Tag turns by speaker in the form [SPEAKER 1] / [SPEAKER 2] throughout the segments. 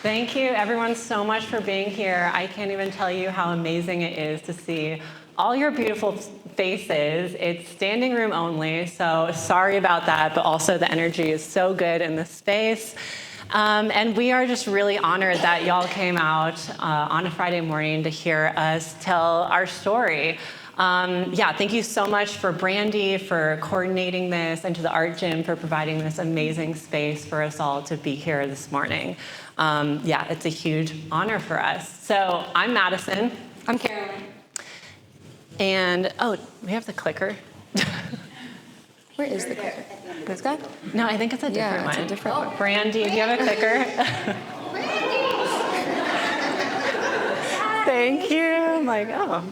[SPEAKER 1] Thank you, everyone, so much for being here. I can't even tell you how amazing it is to see all your beautiful faces. It's standing room only, so sorry about that, but also the energy is so good in this space. And we are just really honored that y'all came out on a Friday morning to hear us tell our story. Thank you so much for Brandy for coordinating this, and to the Art Gym for providing this amazing space for us all to be here this morning. It's a huge honor for us. So I'm Madison.
[SPEAKER 2] I'm Caroline.
[SPEAKER 1] And, we have the clicker.
[SPEAKER 2] Where is the clicker? This guy?
[SPEAKER 1] No, I think it's a different one.
[SPEAKER 2] It's a different one.
[SPEAKER 1] Brandy, do you have a clicker? Thank you. I'm like,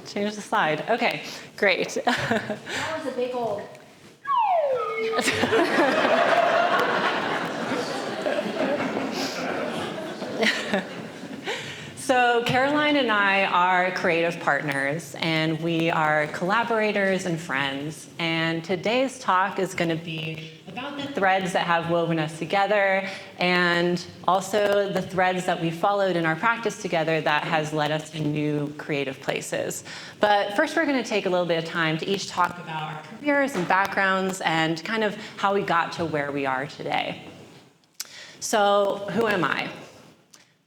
[SPEAKER 1] change the slide. Okay, great.
[SPEAKER 2] That was a big old...
[SPEAKER 1] So Caroline and I are creative partners, and we are collaborators and friends. And today's talk is going to be about the threads that have woven us together, and also the threads that we followed in our practice together that has led us to new creative places. But first, we're going to take a little bit of time to each talk about our careers and backgrounds and kind of how we got to where we are today. So who am I?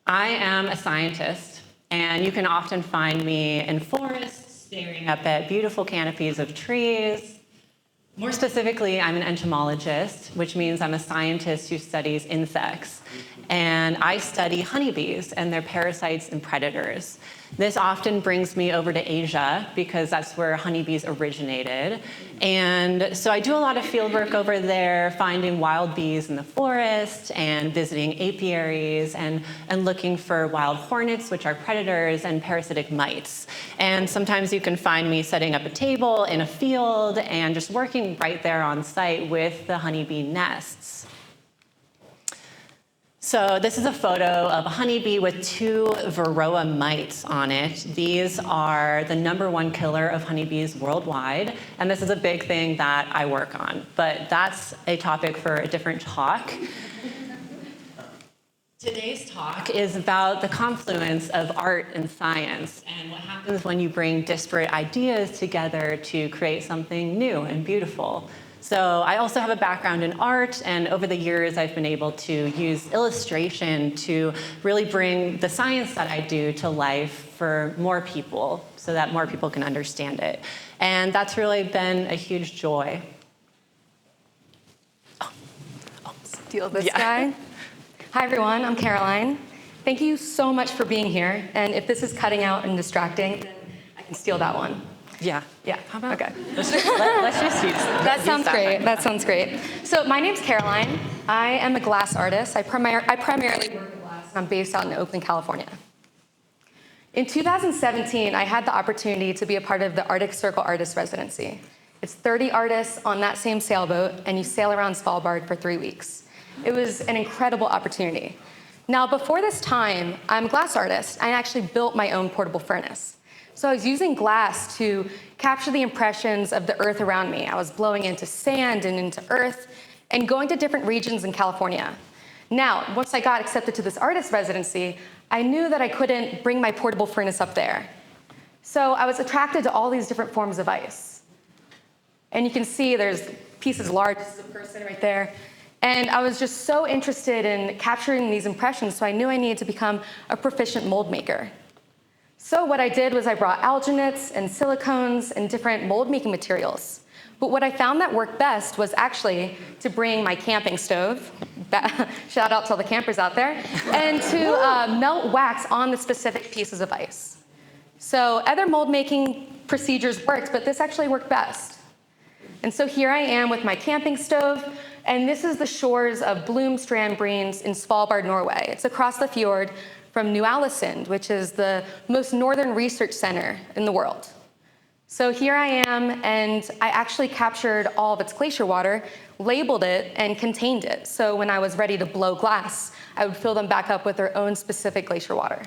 [SPEAKER 1] I am a scientist, and you can often find me in forests, staring up at beautiful canopies of trees. More specifically, I'm an entomologist, which means I'm a scientist who studies insects. And I study honeybees and their parasites and predators. This often brings me over to Asia because that's where honeybees originated. And so I do a lot of field work over there, finding wild bees in the forest and visiting apiaries and looking for wild hornets, which are predators, and parasitic mites. And sometimes you can find me setting up a table in a field and just working right there on site with the honeybee nests. So this is a photo of a honeybee with 2 varroa mites on it. These are the #1 killer of honeybees worldwide, and this is a big thing that I work on. But that's a topic for a different talk. Today's talk is about the confluence of art and science, and what happens when you bring disparate ideas together to create something new and beautiful. So I also have a background in art, and over the years I've been able to use illustration to really bring the science that I do to life for more people so that more people can understand it. And that's really been a huge joy.
[SPEAKER 2] Steal this guy. Hi, everyone. I'm Caroline. Thank you so much for being here. And if this is cutting out and distracting, then I can steal that one.
[SPEAKER 1] Yeah.
[SPEAKER 2] How about? Okay.
[SPEAKER 1] Let's just use
[SPEAKER 2] that. Sounds great. That sounds great. So my name's Caroline. I am a glass artist. I primarily work with glass, and I'm based out in Oakland, California. In 2017, I had the opportunity to be a part of the Arctic Circle Artist Residency. It's 30 artists on that same sailboat, and you sail around Svalbard for 3 weeks. It was an incredible opportunity. Now, before this time, I'm a glass artist. I actually built my own portable furnace. So I was using glass to capture the impressions of the earth around me. I was blowing into sand and into earth and going to different regions in California. Now, once I got accepted to this artist residency, I knew that I couldn't bring my portable furnace up there. So I was attracted to all these different forms of ice. And you can see there's pieces large as a person right there. And I was just so interested in capturing these impressions, so I knew I needed to become a proficient mold maker. So what I did was I brought alginates and silicones and different mold making materials. But what I found that worked best was actually to bring my camping stove, shout out to all the campers out there, and to melt wax on the specific pieces of ice. So other mold making procedures worked, but this actually worked best. And so here I am with my camping stove, and this is the shores of Blomstrandbreens in Svalbard, Norway. It's across the fjord from New-Alesund, which is the most northern research center in the world. So here I am, and I actually captured all of its glacier water, labeled it, and contained it. So when I was ready to blow glass, I would fill them back up with their own specific glacier water.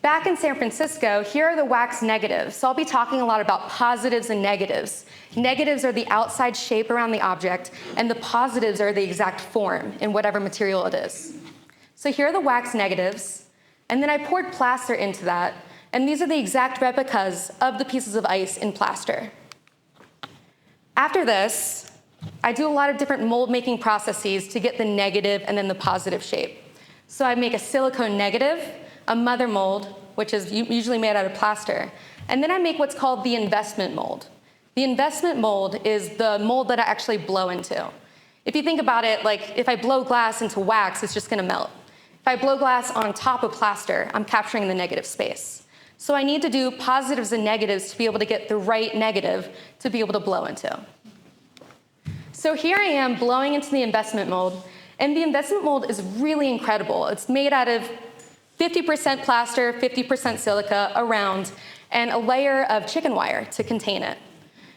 [SPEAKER 2] Back in San Francisco, here are the wax negatives. So I'll be talking a lot about positives and negatives. Negatives are the outside shape around the object, and the positives are the exact form in whatever material it is. So here are the wax negatives, and then I poured plaster into that, and these are the exact replicas of the pieces of ice in plaster. After this, I do a lot of different mold-making processes to get the negative and then the positive shape. So I make a silicone negative, a mother mold, which is usually made out of plaster, and then I make what's called the investment mold. The investment mold is the mold that I actually blow into. If you think about it, like if I blow glass into wax, it's just gonna melt. If I blow glass on top of plaster, I'm capturing the negative space. So I need to do positives and negatives to be able to get the right negative to be able to blow into. So here I am blowing into the investment mold, and the investment mold is really incredible. It's made out of 50% plaster, 50% silica around, and a layer of chicken wire to contain it.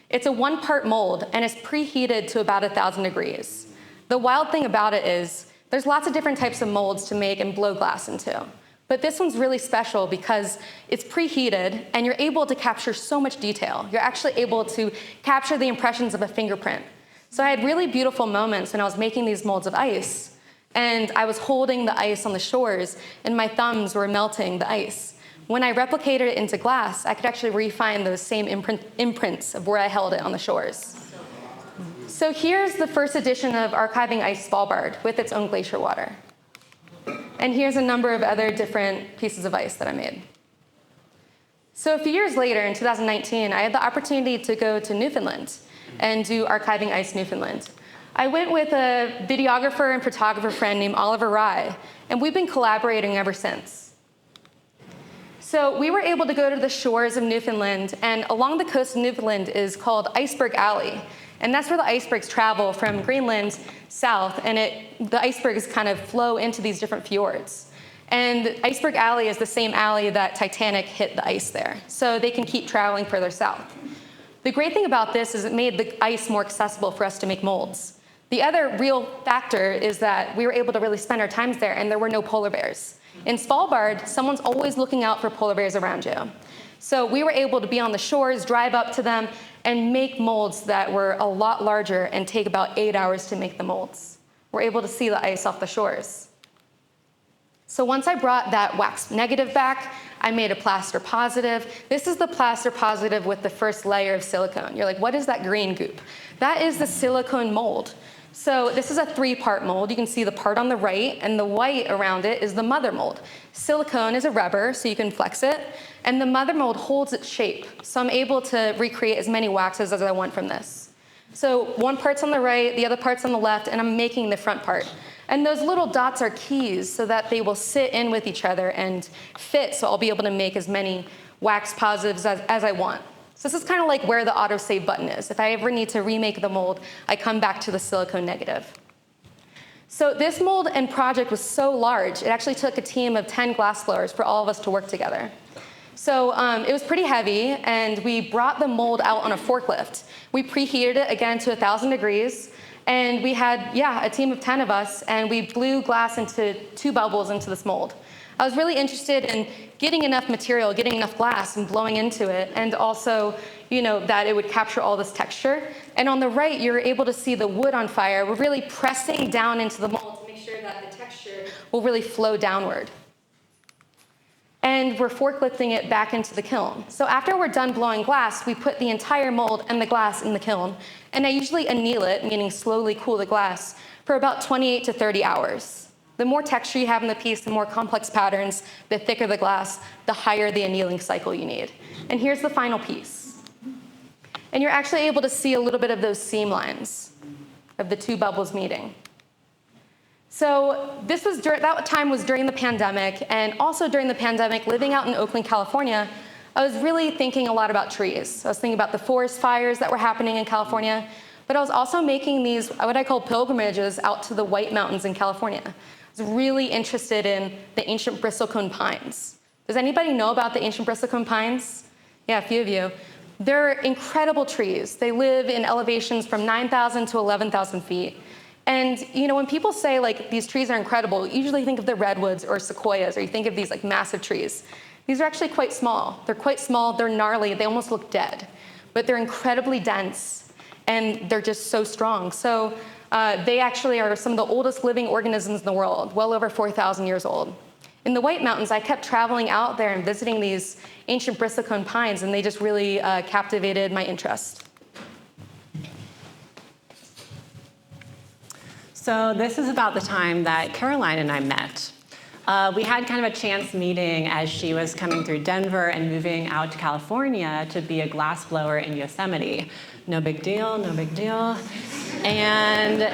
[SPEAKER 2] It's a 1-part mold, and it's preheated to about 1,000 degrees. The wild thing about it is there's lots of different types of molds to make and blow glass into. But this one's really special because it's preheated, and you're able to capture so much detail. You're actually able to capture the impressions of a fingerprint. So I had really beautiful moments when I was making these molds of ice, and I was holding the ice on the shores, and my thumbs were melting the ice. When I replicated it into glass, I could actually refine those same imprints of where I held it on the shores. So here's the first edition of Archiving Ice Svalbard with its own glacier water. And here's a number of other different pieces of ice that I made. So a few years later, in 2019, I had the opportunity to go to Newfoundland and do Archiving Ice Newfoundland. I went with a videographer and photographer friend named Oliver Rye, and we've been collaborating ever since. So we were able to go to the shores of Newfoundland, and along the coast of Newfoundland is called Iceberg Alley. And that's where the icebergs travel from Greenland south, and the icebergs kind of flow into these different fjords. And Iceberg Alley is the same alley that Titanic hit the ice there, so they can keep traveling further south. The great thing about this is it made the ice more accessible for us to make molds. The other real factor is that we were able to really spend our times there, and there were no polar bears. In Svalbard, someone's always looking out for polar bears around you. So we were able to be on the shores, drive up to them, and make molds that were a lot larger and take about 8 hours to make the molds. We're able to see the ice off the shores. So once I brought that wax negative back, I made a plaster positive. This is the plaster positive with the first layer of silicone. You're like, what is that green goop? That is the silicone mold. So this is a 3-part mold. You can see the part on the right, and the white around it is the mother mold. Silicone is a rubber, so you can flex it, and the mother mold holds its shape. So I'm able to recreate as many waxes as I want from this. So one part's on the right, the other part's on the left, and I'm making the front part. And those little dots are keys so that they will sit in with each other and fit, so I'll be able to make as many wax positives as I want. So this is kind of like where the autosave button is. If I ever need to remake the mold, I come back to the silicone negative. So this mold and project was so large, it actually took a team of 10 glass blowers for all of us to work together. So it was pretty heavy, and we brought the mold out on a forklift. We preheated it again to 1,000 degrees, and we had, a team of 10 of us, and we blew glass into 2 bubbles into this mold. I was really interested in getting enough material, getting enough glass and blowing into it, and also, that it would capture all this texture. And on the right, you're able to see the wood on fire. We're really pressing down into the mold to make sure that the texture will really flow downward. And we're forklifting it back into the kiln. So after we're done blowing glass, we put the entire mold and the glass in the kiln. And I usually anneal it, meaning slowly cool the glass, for about 28 to 30 hours. The more texture you have in the piece, the more complex patterns, the thicker the glass, the higher the annealing cycle you need. And here's the final piece. And you're actually able to see a little bit of those seam lines of the 2 bubbles meeting. So that time was during the pandemic, and also during the pandemic, living out in Oakland, California, I was really thinking a lot about trees. I was thinking about the forest fires that were happening in California, but I was also making these, what I call pilgrimages, out to the White Mountains in California. I was really interested in the ancient bristlecone pines. Does anybody know about the ancient bristlecone pines? Yeah, a few of you. They're incredible trees. They live in elevations from 9,000 to 11,000 feet. And when people say these trees are incredible, you usually think of the redwoods or sequoias, or you think of these massive trees. These are actually quite small. They're quite small, they're gnarly, they almost look dead. But they're incredibly dense, and they're just so strong. So They actually are some of the oldest living organisms in the world, well over 4,000 years old. In the White Mountains, I kept traveling out there and visiting these ancient bristlecone pines, and they just really captivated my interest.
[SPEAKER 1] So this is about the time that Caroline and I met. We had kind of a chance meeting as she was coming through Denver and moving out to California to be a glassblower in Yosemite. No big deal, no big deal. And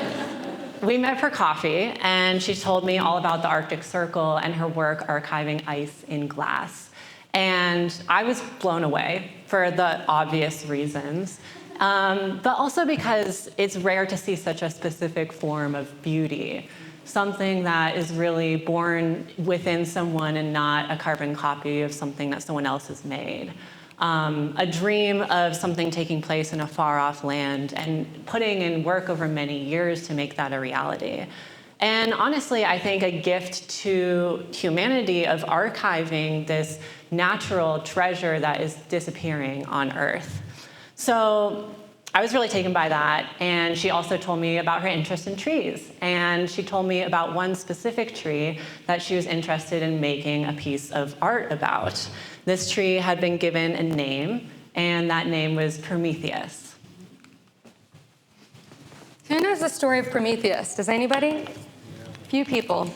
[SPEAKER 1] we met for coffee, and she told me all about the Arctic Circle and her work archiving ice in glass. And I was blown away for the obvious reasons, but also because it's rare to see such a specific form of beauty, something that is really born within someone and not a carbon copy of something that someone else has made. A dream of something taking place in a far-off land and putting in work over many years to make that a reality. And honestly, I think a gift to humanity of archiving this natural treasure that is disappearing on Earth. So I was really taken by that, and she also told me about her interest in trees. And she told me about one specific tree that she was interested in making a piece of art about. This tree had been given a name, and that name was Prometheus.
[SPEAKER 2] Who knows the story of Prometheus? Does anybody? Few people.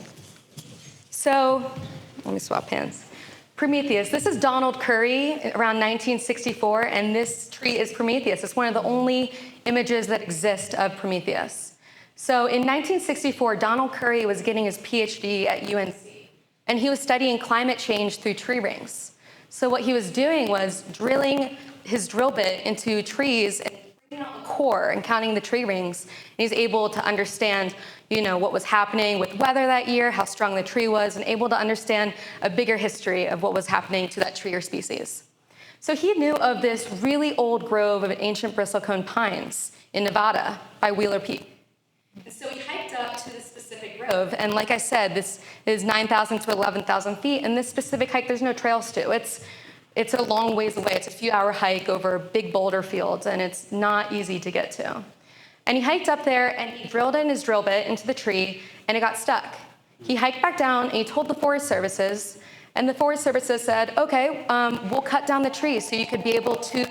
[SPEAKER 2] So, let me swap hands. Prometheus. This is Donald Curry around 1964, and this tree is Prometheus. It's one of the only images that exist of Prometheus. So in 1964, Donald Curry was getting his PhD at UNC, and he was studying climate change through tree rings. So what he was doing was drilling his drill bit into trees and bringing out the core and counting the tree rings. And he's able to understand, what was happening with weather that year, how strong the tree was, and able to understand a bigger history of what was happening to that tree or species. So he knew of this really old grove of ancient bristlecone pines in Nevada by Wheeler Peak. And so he hiked up to this specific grove, and like I said, this is 9,000 to 11,000 feet, and this specific hike, there's no trails to. It's a long ways away. It's a few-hour hike over big boulder fields, and it's not easy to get to. And he hiked up there, and he drilled in his drill bit into the tree, and it got stuck. He hiked back down, and he told the Forest Services, and the Forest Services said, okay, we'll cut down the tree so you could be able to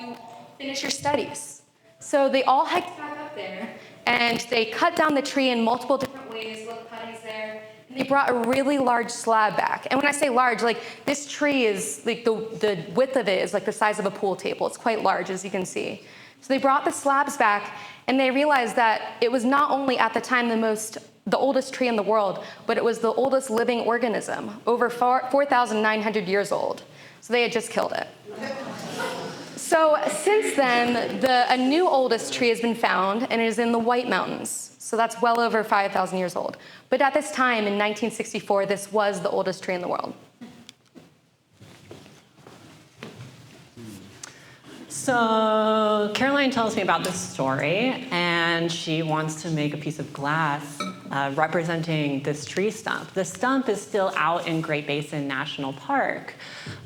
[SPEAKER 2] finish your studies. So they all hiked back up there, and they cut down the tree in multiple different ways, little cuttings there, and they brought a really large slab back. And when I say large, this tree is, the width of it is like the size of a pool table. It's quite large, as you can see. So they brought the slabs back, and they realized that it was not only at the time the oldest tree in the world, but it was the oldest living organism, over 4,900 years old. So they had just killed it. So since then, a new oldest tree has been found, and it is in the White Mountains. So that's well over 5,000 years old. But at this time, in 1964, this was the oldest tree in the world.
[SPEAKER 1] So Caroline tells me about this story, and she wants to make a piece of glass representing this tree stump. The stump is still out in Great Basin National Park,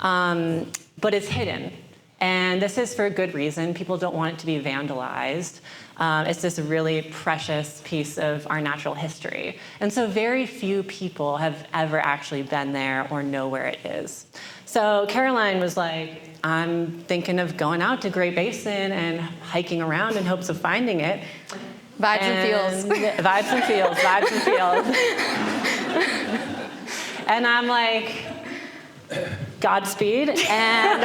[SPEAKER 1] but it's hidden. And this is for a good reason. People don't want it to be vandalized. It's this really precious piece of our natural history. And so very few people have ever actually been there or know where it is. So Caroline was like, I'm thinking of going out to Great Basin and hiking around in hopes of finding it.
[SPEAKER 2] Vibes and feels.
[SPEAKER 1] Vibes and feels, vibes and feels. And I'm like, Godspeed, and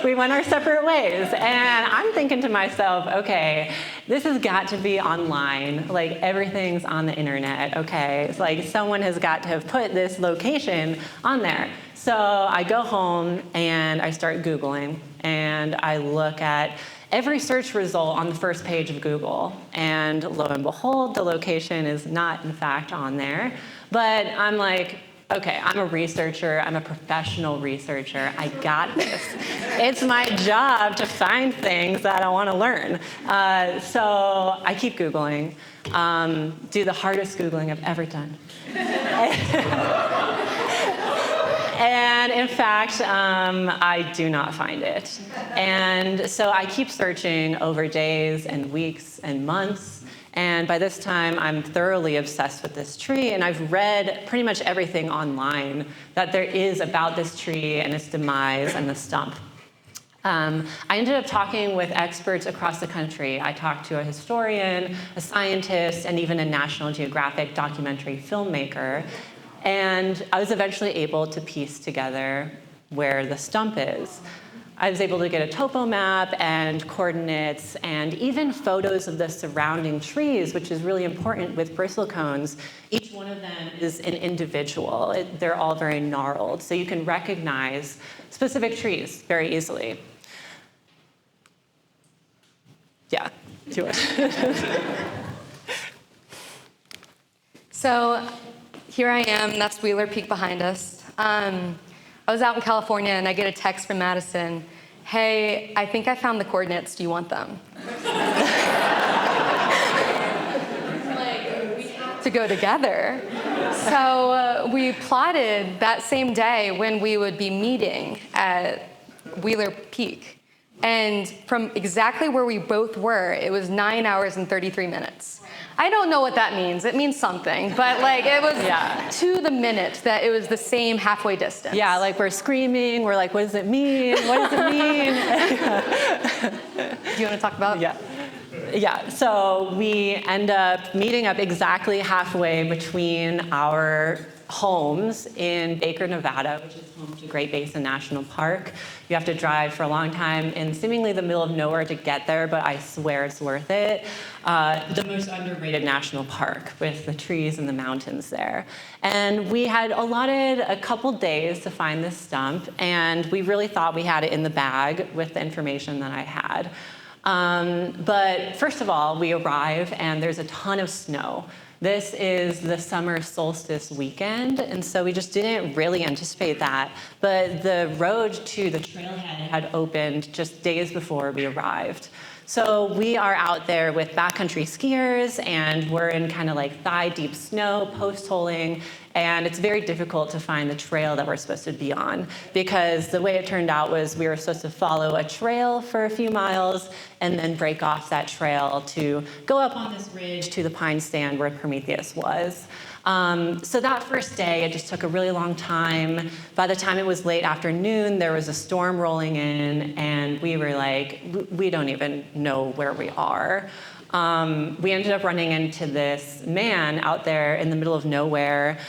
[SPEAKER 1] we went our separate ways. And I'm thinking to myself, okay, this has got to be online. Everything's on the internet, okay? It's someone has got to have put this location on there. So I go home and I start Googling, and I look at every search result on the first page of Google. And lo and behold, the location is not, in fact, on there. But I'm like, okay, I'm a researcher. I'm a professional researcher. I got this. It's my job to find things that I want to learn. So I keep Googling, do the hardest Googling I've ever done. And in fact, I do not find it. And so I keep searching over days and weeks and months. And by this time, I'm thoroughly obsessed with this tree, and I've read pretty much everything online that there is about this tree and its demise and the stump. I ended up talking with experts across the country. I talked to a historian, a scientist, and even a National Geographic documentary filmmaker. And I was eventually able to piece together where the stump is. I was able to get a topo map and coordinates and even photos of the surrounding trees, which is really important with bristlecones. Each one of them is an individual. They're all very gnarled, so you can recognize specific trees very easily. Yeah, do it.
[SPEAKER 2] So here I am, that's Wheeler Peak behind us. I was out in California and I get a text from Madison, hey, I think I found the coordinates, do you want them? Like, we have to go together. So we plotted that same day when we would be meeting at Wheeler Peak. And from exactly where we both were, it was 9 hours and 33 minutes. I don't know what that means. It means something, but like it was to the minute that it was the same halfway distance.
[SPEAKER 1] Yeah, like we're screaming. We're like, what does it mean? What does it mean?
[SPEAKER 2] Do you want to talk about?
[SPEAKER 1] Yeah, so we end up meeting up exactly halfway between our homes in Baker, Nevada, which is home to Great Basin National Park. You have to drive for a long time in seemingly the middle of nowhere to get there, but I swear it's worth it. The most underrated national park with the trees and the mountains there. And we had allotted a couple days to find this stump, and we really thought we had it in the bag with the information that I had. But first of all, we arrive and there's a ton of snow. This is the summer solstice weekend, and so we just didn't really anticipate that. But the road to the trailhead had opened just days before we arrived. So we are out there with backcountry skiers, and we're in kind of like thigh-deep snow, post-holing, and it's very difficult to find the trail that we're supposed to be on, because the way it turned out was we were supposed to follow a trail for a few miles and then break off that trail to go up on this ridge to the pine stand where Prometheus was. So that first day, it just took a really long time. By the time it was late afternoon, there was a storm rolling in, and we were like, we don't even know where we are. We ended up running into this man out there in the middle of nowhere.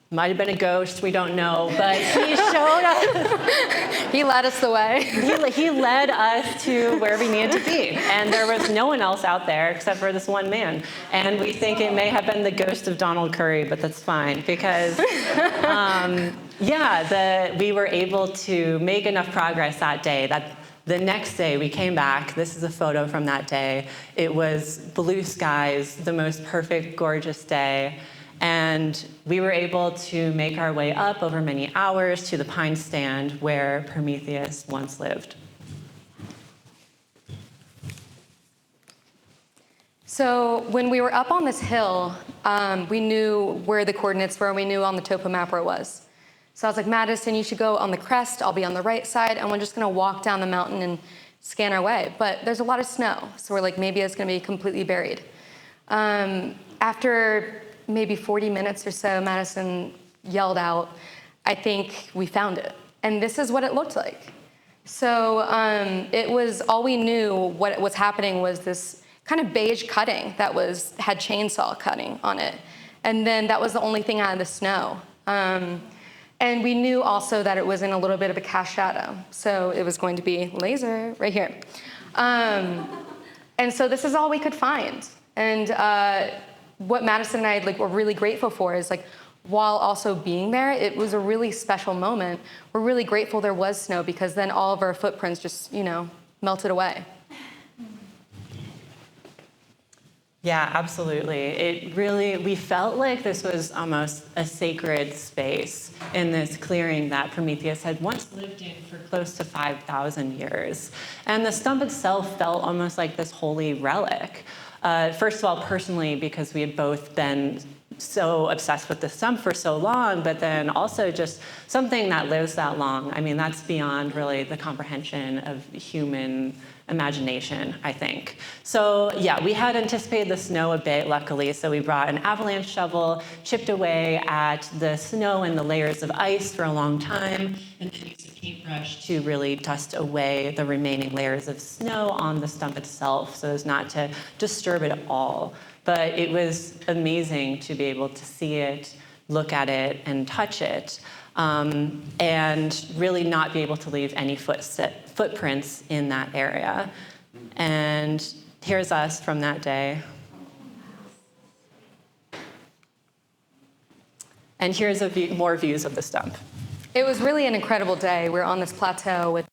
[SPEAKER 1] Might have been a ghost, we don't know, but he showed us.
[SPEAKER 2] He led us the way.
[SPEAKER 1] He led us to where we needed to be, and there was no one else out there except for this one man. And we think it may have been the ghost of Donald Curry, but that's fine, because we were able to make enough progress that day that the next day we came back. This is a photo from that day. It was blue skies, the most perfect, gorgeous day. And we were able to make our way up over many hours to the pine stand where Prometheus once lived.
[SPEAKER 2] So when we were up on this hill, we knew where the coordinates were, and we knew on the topo map where it was. So I was like, Madison, you should go on the crest, I'll be on the right side, and we're just gonna walk down the mountain and scan our way. But there's a lot of snow, so we're like, maybe it's gonna be completely buried. After maybe 40 minutes or so, Madison yelled out, I think we found it. And this is what it looked like. So it was, all we knew what was happening was this kind of beige cutting that had chainsaw cutting on it. And then that was the only thing out of the snow. And we knew also that it was in a little bit of a cast shadow. So it was going to be laser right here. And so this is all we could find. And what Madison and I were really grateful for is while also being there, it was a really special moment. We're really grateful there was snow, because then all of our footprints just, melted away.
[SPEAKER 1] Yeah, absolutely. We felt like this was almost a sacred space in this clearing that Prometheus had once lived in for close to 5,000 years. And the stump itself felt almost like this holy relic. First of all, personally, because we had both been so obsessed with the stump for so long, but then also just something that lives that long. I mean, that's beyond really the comprehension of human imagination, I think. So yeah, we had anticipated the snow a bit, luckily, so we brought an avalanche shovel, chipped away at the snow and the layers of ice for a long time, and then used a paintbrush to really dust away the remaining layers of snow on the stump itself so as not to disturb it at all. But it was amazing to be able to see it, look at it, and touch it, and really not be able to leave any footprints in that area. And here's us from that day. And here's more views of the stump.
[SPEAKER 2] It was really an incredible day. We're on this plateau with,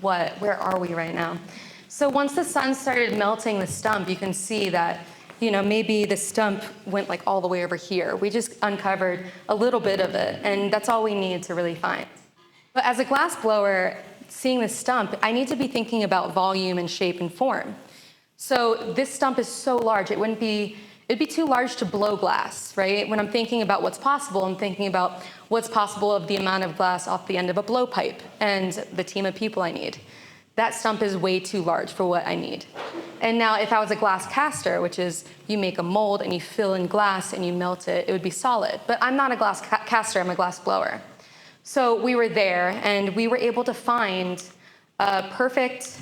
[SPEAKER 2] where are we right now? So once the sun started melting the stump, you can see that, maybe the stump went like all the way over here. We just uncovered a little bit of it, and that's all we need to really find. But as a glass blower, seeing the stump, I need to be thinking about volume and shape and form. So this stump is so large, it'd be too large to blow glass, right? When I'm thinking about what's possible, I'm thinking about what's possible of the amount of glass off the end of a blowpipe and the team of people I need. That stump is way too large for what I need. And now if I was a glass caster, which is you make a mold and you fill in glass and you melt it, it would be solid. But I'm not a glass caster, I'm a glass blower. So we were there and we were able to find a perfect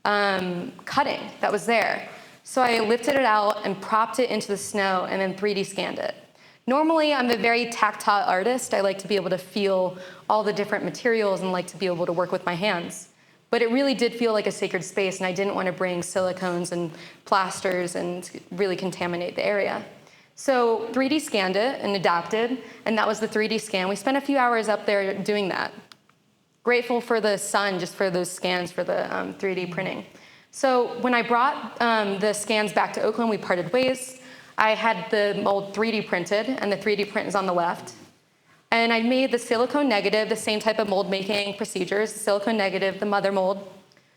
[SPEAKER 2] cutting that was there. So I lifted it out and propped it into the snow and then 3D scanned it. Normally, I'm a very tactile artist. I like to be able to feel all the different materials and like to be able to work with my hands. But it really did feel like a sacred space, and I didn't want to bring silicones and plasters and really contaminate the area. So 3D scanned it and adapted, and that was the 3D scan. We spent a few hours up there doing that. Grateful for the sun, just for those scans for the 3D printing. So when I brought the scans back to Oakland, we parted ways. I had the mold 3D printed, and the 3D print is on the left. And I made the silicone negative, the same type of mold making procedures, the silicone negative, the mother mold.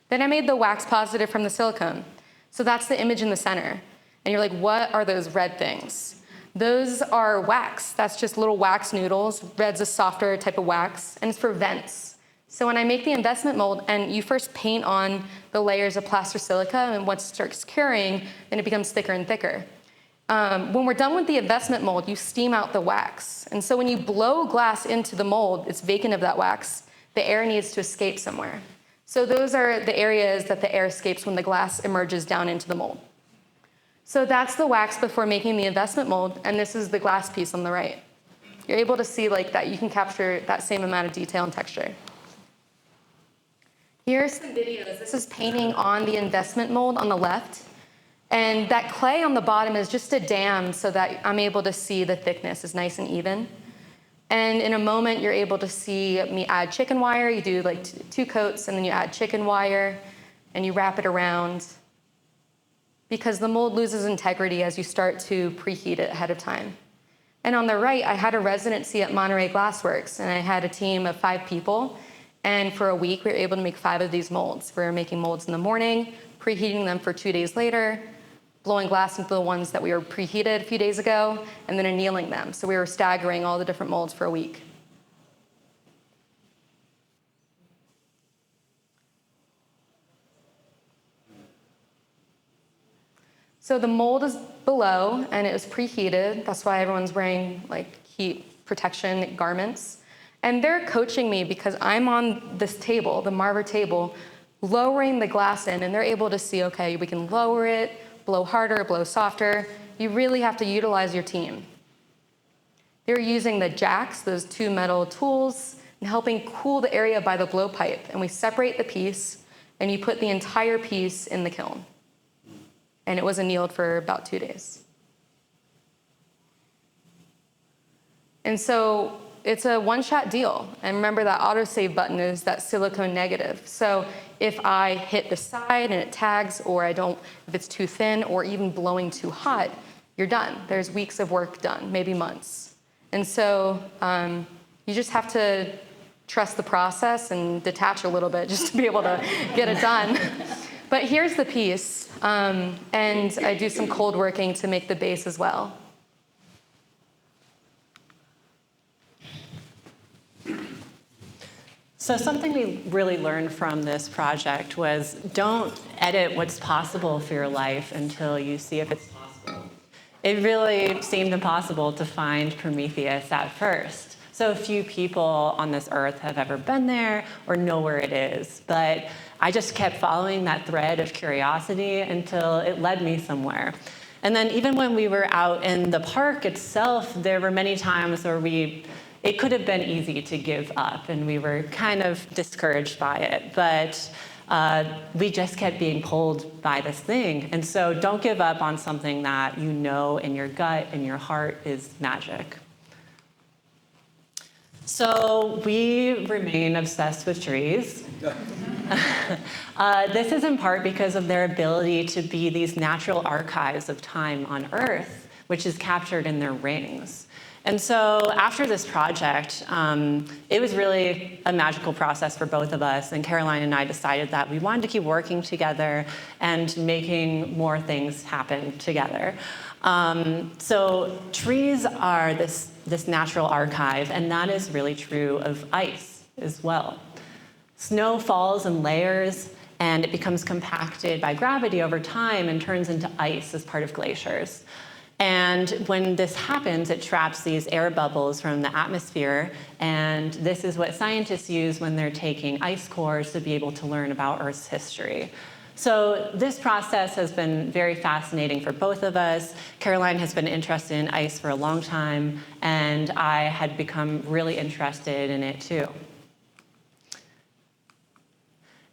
[SPEAKER 2] Then I made the wax positive from the silicone. So that's the image in the center. And you're like, what are those red things? Those are wax. That's just little wax noodles. Red's a softer type of wax, and it's for vents. So when I make the investment mold, and you first paint on the layers of plaster silica, and once it starts curing, then it becomes thicker and thicker. When we're done with the investment mold, you steam out the wax. And so when you blow glass into the mold, it's vacant of that wax. The air needs to escape somewhere. So those are the areas that the air escapes when the glass emerges down into the mold. So that's the wax before making the investment mold, and this is the glass piece on the right. You're able to see like that you can capture that same amount of detail and texture. Here's some videos. This is painting on the investment mold on the left. And that clay on the bottom is just a dam so that I'm able to see the thickness is nice and even. And in a moment, you're able to see me add chicken wire. You do like 2 coats, and then you add chicken wire, and you wrap it around. Because the mold loses integrity as you start to preheat it ahead of time. And on the right, I had a residency at Monterey Glassworks, and I had a team of 5 people. And for a week, we were able to make 5 of these molds. We were making molds in the morning, preheating them for 2 days later, blowing glass into the ones that we were preheated a few days ago, and then annealing them. So we were staggering all the different molds for a week. So the mold is below, and it was preheated. That's why everyone's wearing like heat protection garments. And they're coaching me because I'm on this table, the Marver table, lowering the glass in, and they're able to see, okay, we can lower it, blow harder, blow softer. You really have to utilize your team. They're using the jacks, those 2 metal tools, and helping cool the area by the blowpipe. And we separate the piece, and you put the entire piece in the kiln. And it was annealed for about 2 days. And so it's a one-shot deal. And remember that autosave button is that silicone negative. So if I hit the side and it tags, or if it's too thin, or even blowing too hot, you're done. There's weeks of work done, maybe months. And so you just have to trust the process and detach a little bit just to be able to get it done. But here's the piece. And I do some cold working to make the base as well.
[SPEAKER 1] So something we really learned from this project was don't edit what's possible for your life until you see if it's possible. It really seemed impossible to find Prometheus at first. So few people on this earth have ever been there or know where it is. But I just kept following that thread of curiosity until it led me somewhere. And then even when we were out in the park itself, there were many times where it could have been easy to give up, and we were kind of discouraged by it. But we just kept being pulled by this thing. And so don't give up on something that you know in your gut and your heart is magic. So we remain obsessed with trees. This is in part because of their ability to be these natural archives of time on Earth, which is captured in their rings. And so after this project, it was really a magical process for both of us. And Caroline and I decided that we wanted to keep working together and making more things happen together. So trees are this natural archive, and that is really true of ice as well. Snow falls in layers, and it becomes compacted by gravity over time and turns into ice as part of glaciers. And when this happens, it traps these air bubbles from the atmosphere, and this is what scientists use when they're taking ice cores to be able to learn about Earth's history. So this process has been very fascinating for both of us. Caroline has been interested in ice for a long time, and I had become really interested in it too.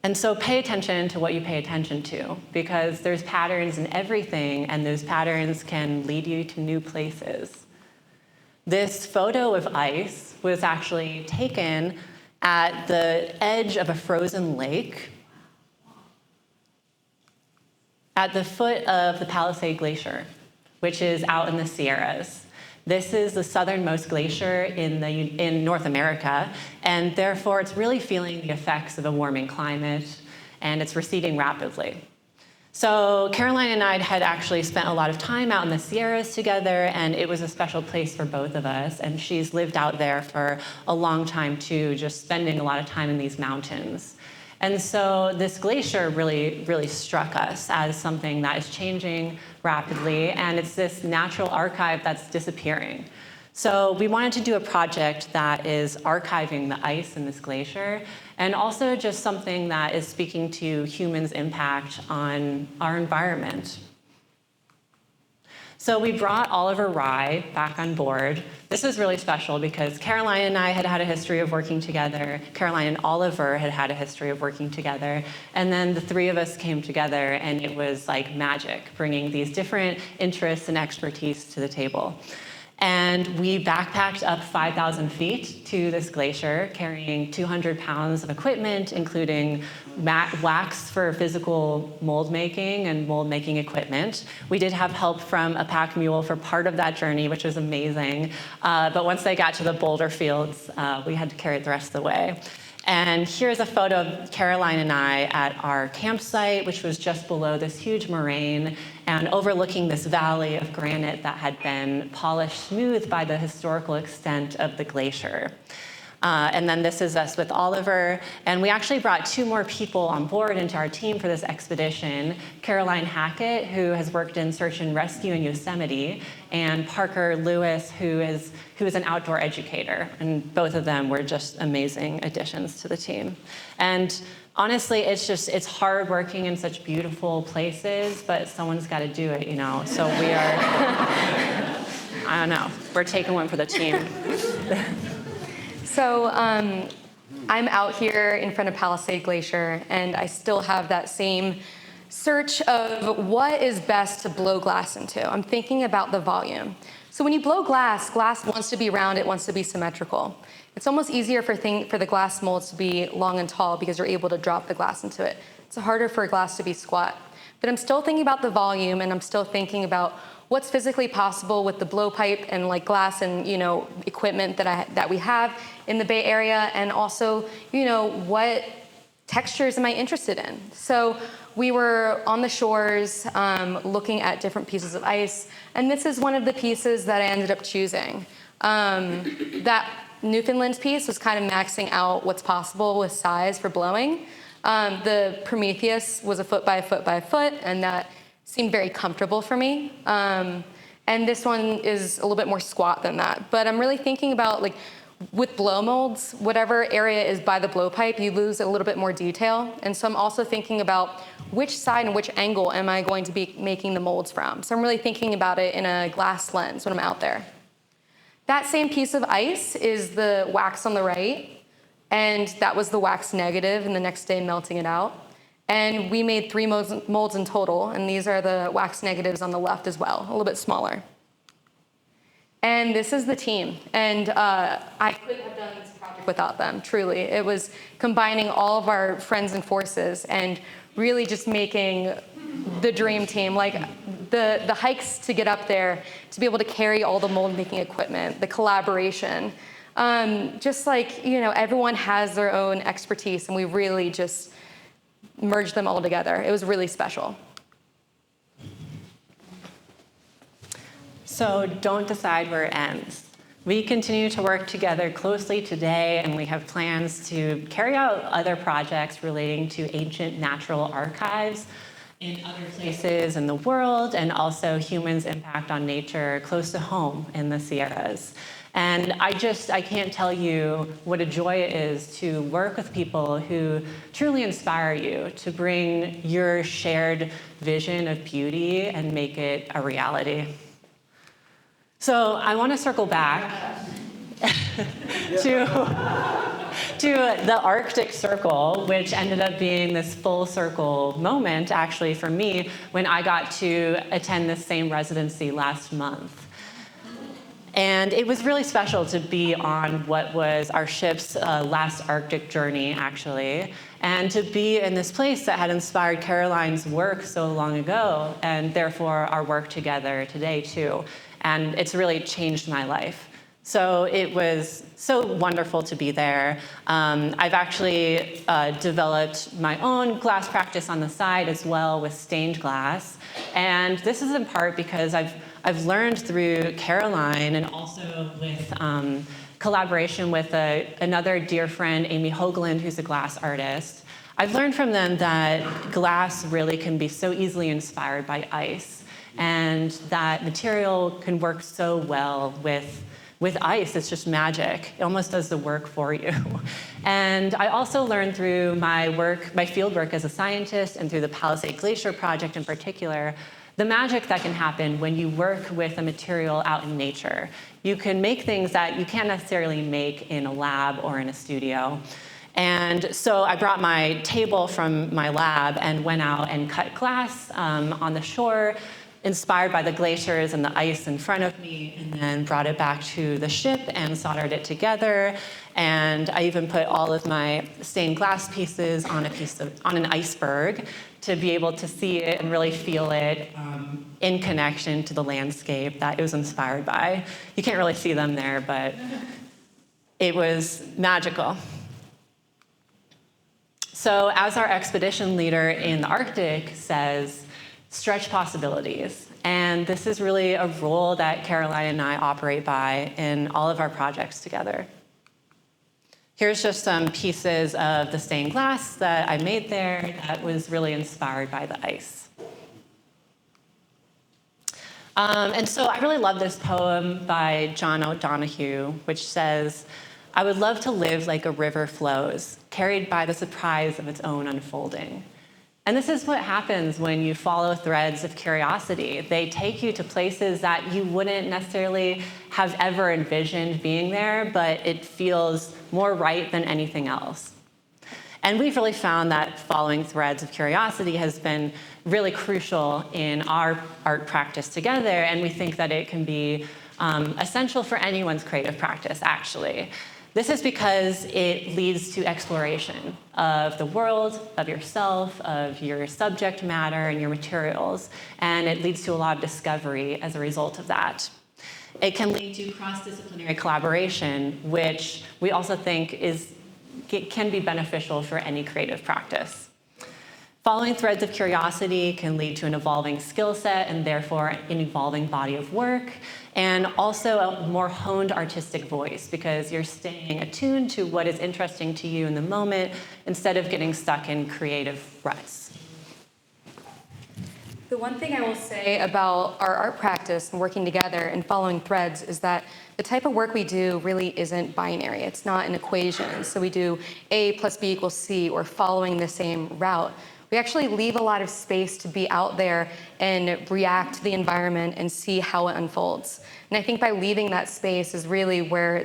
[SPEAKER 1] And so pay attention to what you pay attention to, because there's patterns in everything, and those patterns can lead you to new places. This photo of ice was actually taken at the edge of a frozen lake at the foot of the Palisade Glacier, which is out in the Sierras. This is the southernmost glacier in North America, and therefore it's really feeling the effects of a warming climate, and it's receding rapidly. So Caroline and I had actually spent a lot of time out in the Sierras together, and it was a special place for both of us, and she's lived out there for a long time too, just spending a lot of time in these mountains. And so this glacier really struck us as something that is changing rapidly, and it's this natural archive that's disappearing. So we wanted to do a project that is archiving the ice in this glacier, and also just something that is speaking to humans' impact on our environment. So we brought Oliver Rye back on board. This was really special because Caroline and I had had a history of working together. Caroline and Oliver had had a history of working together. And then the three of us came together, and it was like magic, bringing these different interests and expertise to the table. And we backpacked up 5,000 feet to this glacier, carrying 200 pounds of equipment, including wax for physical mold making and mold making equipment. We did have help from a pack mule for part of that journey, which was amazing. But once they got to the boulder fields, we had to carry it the rest of the way. And here's a photo of Caroline and I at our campsite, which was just below this huge moraine and overlooking this valley of granite that had been polished smooth by the historical extent of the glacier. And then this is us with Oliver. And we actually brought two more people on board into our team for this expedition. Caroline Hackett, who has worked in search and rescue in Yosemite, and Parker Lewis, who is an outdoor educator. And both of them were just amazing additions to the team. And honestly, it's hard working in such beautiful places, but someone's got to do it, you know. So we are, I don't know, we're taking one for the team.
[SPEAKER 2] So I'm out here in front of Palisade Glacier, and I still have that same search of what is best to blow glass into. I'm thinking about the volume. So when you blow glass wants to be round, it wants to be symmetrical. It's almost easier for the glass molds to be long and tall because you're able to drop the glass into it. It's harder for a glass to be squat. But I'm still thinking about the volume, and I'm still thinking about what's physically possible with the blowpipe and like glass and equipment that we have in the Bay Area, and also what textures am I interested in. So we were on the shores looking at different pieces of ice, and this is one of the pieces that I ended up choosing. That Newfoundland piece was kind of maxing out what's possible with size for blowing. The Prometheus was a foot by a foot by a foot, and that seemed very comfortable for me. And this one is a little bit more squat than that. But I'm really thinking about, like, with blow molds, whatever area is by the blowpipe, you lose a little bit more detail. And so I'm also thinking about which side and which angle am I going to be making the molds from. So I'm really thinking about it in a glass lens when I'm out there. That same piece of ice is the wax on the right, and that was the wax negative, and the next day melting it out. And we made 3 molds in total, and these are the wax negatives on the left as well, a little bit smaller. And this is the team, and I couldn't have done this project without them, truly. It was combining all of our friends and forces and really just making the dream team. Like the hikes to get up there, to be able to carry all the mold making equipment, the collaboration. Just like, everyone has their own expertise, and we really just merged them all together. It was really special.
[SPEAKER 1] So don't decide where it ends. We continue to work together closely today, and we have plans to carry out other projects relating to ancient natural archives in other places in the world, and also humans' impact on nature close to home in the Sierras. And I can't tell you what a joy it is to work with people who truly inspire you to bring your shared vision of beauty and make it a reality. So I want to circle back to the Arctic Circle, which ended up being this full circle moment, actually, for me, when I got to attend this same residency last month. And it was really special to be on what was our ship's last Arctic journey, actually, and to be in this place that had inspired Caroline's work so long ago, and therefore our work together today, too. And it's really changed my life. So it was so wonderful to be there. I've actually developed my own glass practice on the side as well with stained glass. And this is in part because I've learned through Caroline, and also with collaboration with another dear friend, Amy Hoagland, who's a glass artist. I've learned from them that glass really can be so easily inspired by ice, and that material can work so well with ice. It's just magic. It almost does the work for you. And I also learned through my field work as a scientist, and through the Palisade Glacier Project in particular, the magic that can happen when you work with a material out in nature. You can make things that you can't necessarily make in a lab or in a studio. And so I brought my table from my lab and went out and cut glass on the shore, inspired by the glaciers and the ice in front of me, and then brought it back to the ship and soldered it together. And I even put all of my stained glass pieces on an iceberg to be able to see it and really feel it in connection to the landscape that it was inspired by. You can't really see them there, but it was magical. So as our expedition leader in the Arctic says, stretch possibilities. And this is really a role that Caroline and I operate by in all of our projects together. Here's just some pieces of the stained glass that I made there that was really inspired by the ice. And so I really love this poem by John O'Donohue, which says, "I would love to live like a river flows, carried by the surprise of its own unfolding." And this is what happens when you follow threads of curiosity. They take you to places that you wouldn't necessarily have ever envisioned being there, but it feels more right than anything else. And we've really found that following threads of curiosity has been really crucial in our art practice together, and we think that it can be essential for anyone's creative practice, actually. This is because it leads to exploration of the world, of yourself, of your subject matter and your materials, and it leads to a lot of discovery as a result of that. It can lead to cross-disciplinary collaboration, which we also think can be beneficial for any creative practice. Following threads of curiosity can lead to an evolving skill set and therefore an evolving body of work, and also a more honed artistic voice because you're staying attuned to what is interesting to you in the moment instead of getting stuck in creative ruts.
[SPEAKER 2] The one thing I will say about our art practice and working together and following threads is that the type of work we do really isn't binary. It's not an equation. So we do A plus B equals C or following the same route. We actually leave a lot of space to be out there and react to the environment and see how it unfolds. And I think by leaving that space is really where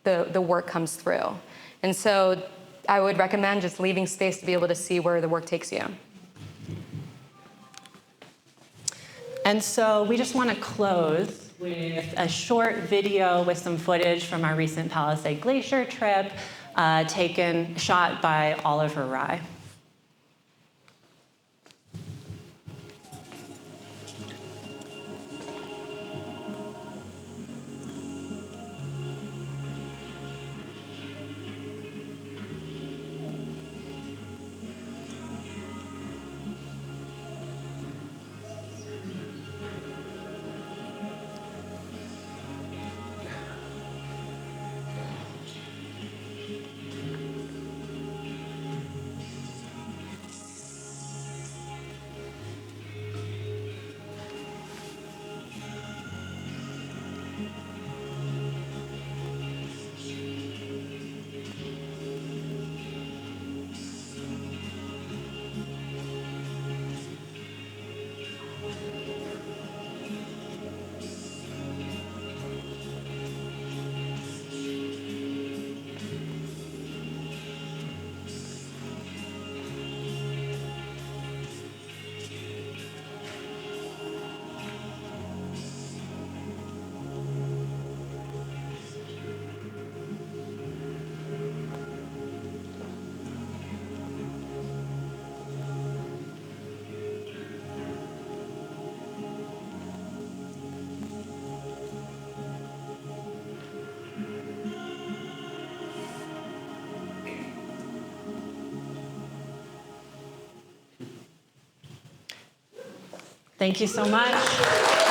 [SPEAKER 2] the work comes through. And so I would recommend just leaving space to be able to see where the work takes you.
[SPEAKER 1] And so we just want to close with a short video with some footage from our recent Palisade Glacier trip, shot by Oliver Rye. Thank you so much.